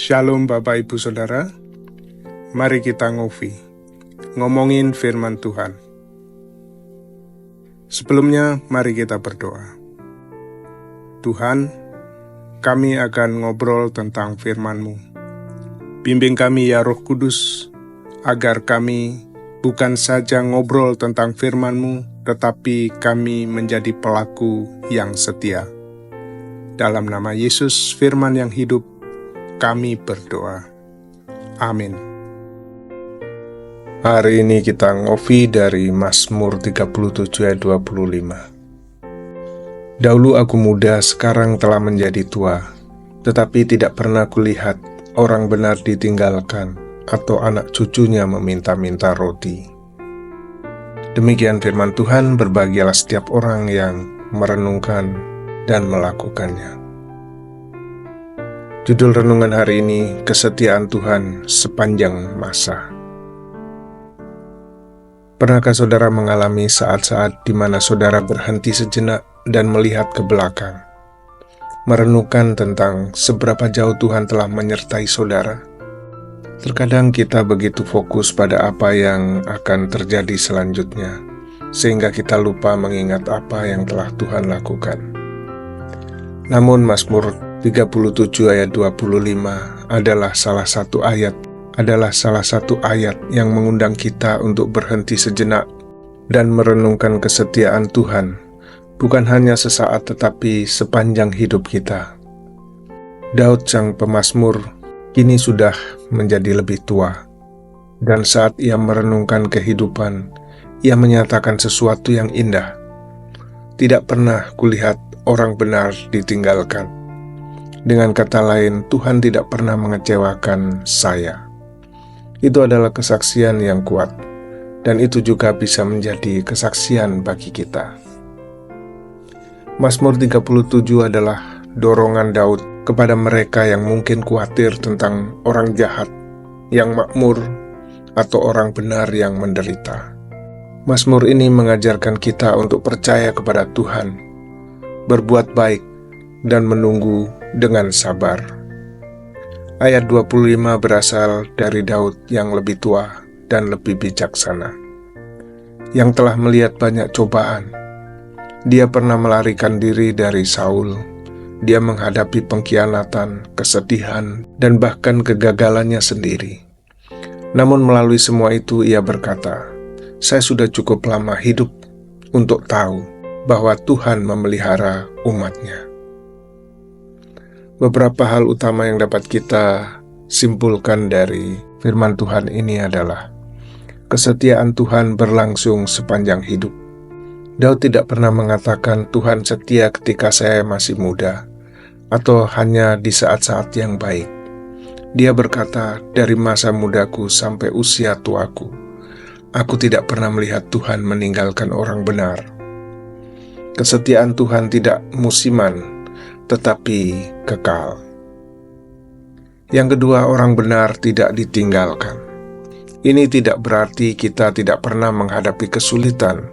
Shalom Bapak Ibu Saudara, mari kita ngomongin firman Tuhan. Sebelumnya mari kita berdoa. Tuhan, kami akan ngobrol tentang firman-Mu. Bimbing kami ya Roh Kudus, agar kami bukan saja ngobrol tentang firman-Mu, tetapi kami menjadi pelaku yang setia. Dalam nama Yesus, firman yang hidup, kami berdoa. Amin. Hari ini kita ngopi dari Mazmur 37 ayat 25. Dahulu aku muda, sekarang telah menjadi tua, tetapi tidak pernah kulihat orang benar ditinggalkan atau anak cucunya meminta-minta roti. Demikian firman Tuhan, berbahagialah setiap orang yang merenungkan dan melakukannya. Judul renungan hari ini, kesetiaan Tuhan sepanjang masa. Pernahkah saudara mengalami saat-saat di mana saudara berhenti sejenak dan melihat ke belakang, merenungkan tentang seberapa jauh Tuhan telah menyertai saudara? Terkadang kita begitu fokus pada apa yang akan terjadi selanjutnya, sehingga kita lupa mengingat apa yang telah Tuhan lakukan. Namun Mazmur 37 ayat 25 adalah salah satu ayat yang mengundang kita untuk berhenti sejenak dan merenungkan kesetiaan Tuhan, bukan hanya sesaat tetapi sepanjang hidup kita. Daud sang pemazmur kini sudah menjadi lebih tua, dan saat ia merenungkan kehidupan, ia menyatakan sesuatu yang indah. Tidak pernah kulihat orang benar ditinggalkan. Dengan kata lain, Tuhan tidak pernah mengecewakan saya. Itu adalah kesaksian yang kuat, dan itu juga bisa menjadi kesaksian bagi kita. Mazmur 37 adalah dorongan Daud kepada mereka yang mungkin khawatir tentang orang jahat yang makmur atau orang benar yang menderita. Mazmur ini mengajarkan kita untuk percaya kepada Tuhan, berbuat baik, dan menunggu dengan sabar. Ayat 25 berasal dari Daud yang lebih tua dan lebih bijaksana, yang telah melihat banyak cobaan. Dia pernah melarikan diri dari Saul. Dia menghadapi pengkhianatan, kesedihan, dan bahkan kegagalannya sendiri. Namun melalui semua itu ia berkata, "Saya sudah cukup lama hidup untuk tahu bahwa Tuhan memelihara umat-Nya." Beberapa hal utama yang dapat kita simpulkan dari firman Tuhan ini adalah kesetiaan Tuhan berlangsung sepanjang hidup. Daud tidak pernah mengatakan Tuhan setia ketika saya masih muda atau hanya di saat-saat yang baik. Dia berkata, dari masa mudaku sampai usia tuaku, aku tidak pernah melihat Tuhan meninggalkan orang benar. Kesetiaan Tuhan tidak musiman, tetapi kekal. Yang kedua, orang benar tidak ditinggalkan. Ini tidak berarti kita tidak pernah menghadapi kesulitan,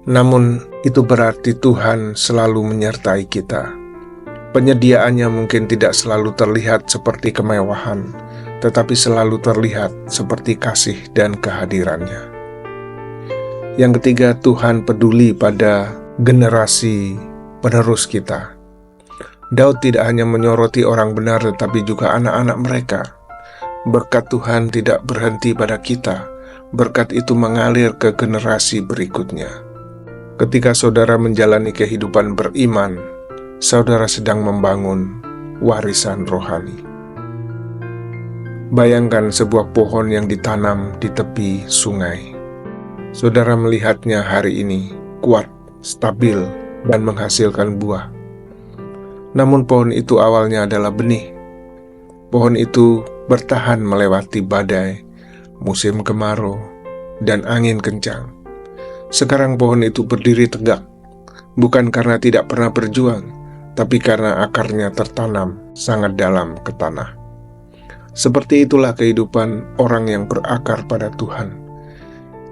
namun itu berarti Tuhan selalu menyertai kita. Penyediaannya mungkin tidak selalu terlihat seperti kemewahan, tetapi selalu terlihat seperti kasih dan kehadirannya. Yang ketiga, Tuhan peduli pada generasi penerus kita. Daud tidak hanya menyoroti orang benar tetapi juga anak-anak mereka. Berkat Tuhan tidak berhenti pada kita. Berkat itu mengalir ke generasi berikutnya. Ketika saudara menjalani kehidupan beriman, saudara sedang membangun warisan rohani. Bayangkan sebuah pohon yang ditanam di tepi sungai. Saudara melihatnya hari ini kuat, stabil, dan menghasilkan buah. Namun pohon itu awalnya adalah benih. Pohon itu bertahan melewati badai, musim kemarau, dan angin kencang. Sekarang pohon itu berdiri tegak, bukan karena tidak pernah berjuang, tapi karena akarnya tertanam sangat dalam ke tanah. Seperti itulah kehidupan orang yang berakar pada Tuhan.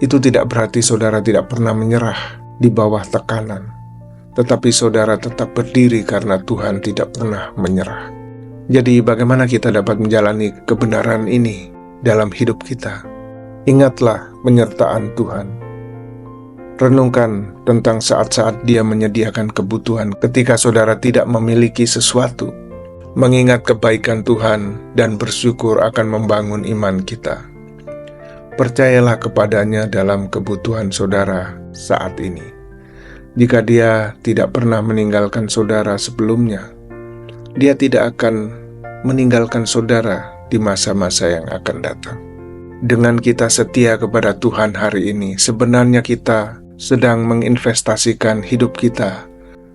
Itu tidak berarti saudara tidak pernah menyerah di bawah tekanan, tetapi saudara tetap berdiri karena Tuhan tidak pernah menyerah. Jadi bagaimana kita dapat menjalani kebenaran ini dalam hidup kita? Ingatlah penyertaan Tuhan. Renungkan tentang saat-saat Dia menyediakan kebutuhan ketika saudara tidak memiliki sesuatu. Mengingat kebaikan Tuhan dan bersyukur akan membangun iman kita. Percayalah kepadanya dalam kebutuhan saudara saat ini. Jika Dia tidak pernah meninggalkan saudara sebelumnya, Dia tidak akan meninggalkan saudara di masa-masa yang akan datang. Dengan kita setia kepada Tuhan hari ini, sebenarnya kita sedang menginvestasikan hidup kita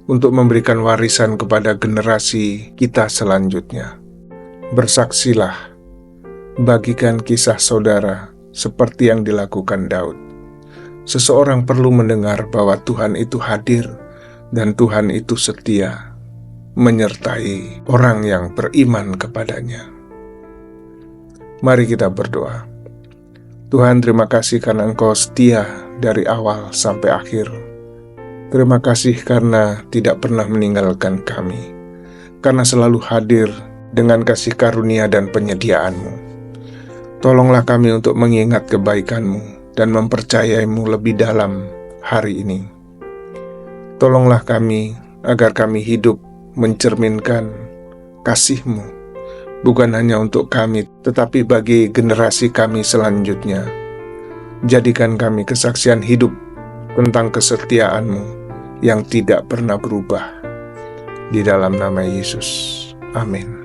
untuk memberikan warisan kepada generasi kita selanjutnya. Bersaksilah, bagikan kisah saudara seperti yang dilakukan Daud. Seseorang perlu mendengar bahwa Tuhan itu hadir dan Tuhan itu setia, menyertai orang yang beriman kepadanya. Mari kita berdoa. Tuhan, terima kasih karena Engkau setia dari awal sampai akhir. Terima kasih karena tidak pernah meninggalkan kami, karena selalu hadir dengan kasih karunia dan penyediaan-Mu. Tolonglah kami untuk mengingat kebaikan-Mu dan mempercayai-Mu lebih dalam hari ini. Tolonglah kami agar kami hidup mencerminkan kasih-Mu, bukan hanya untuk kami, tetapi bagi generasi kami selanjutnya. Jadikan kami kesaksian hidup tentang kesetiaan-Mu yang tidak pernah berubah. Di dalam nama Yesus. Amin.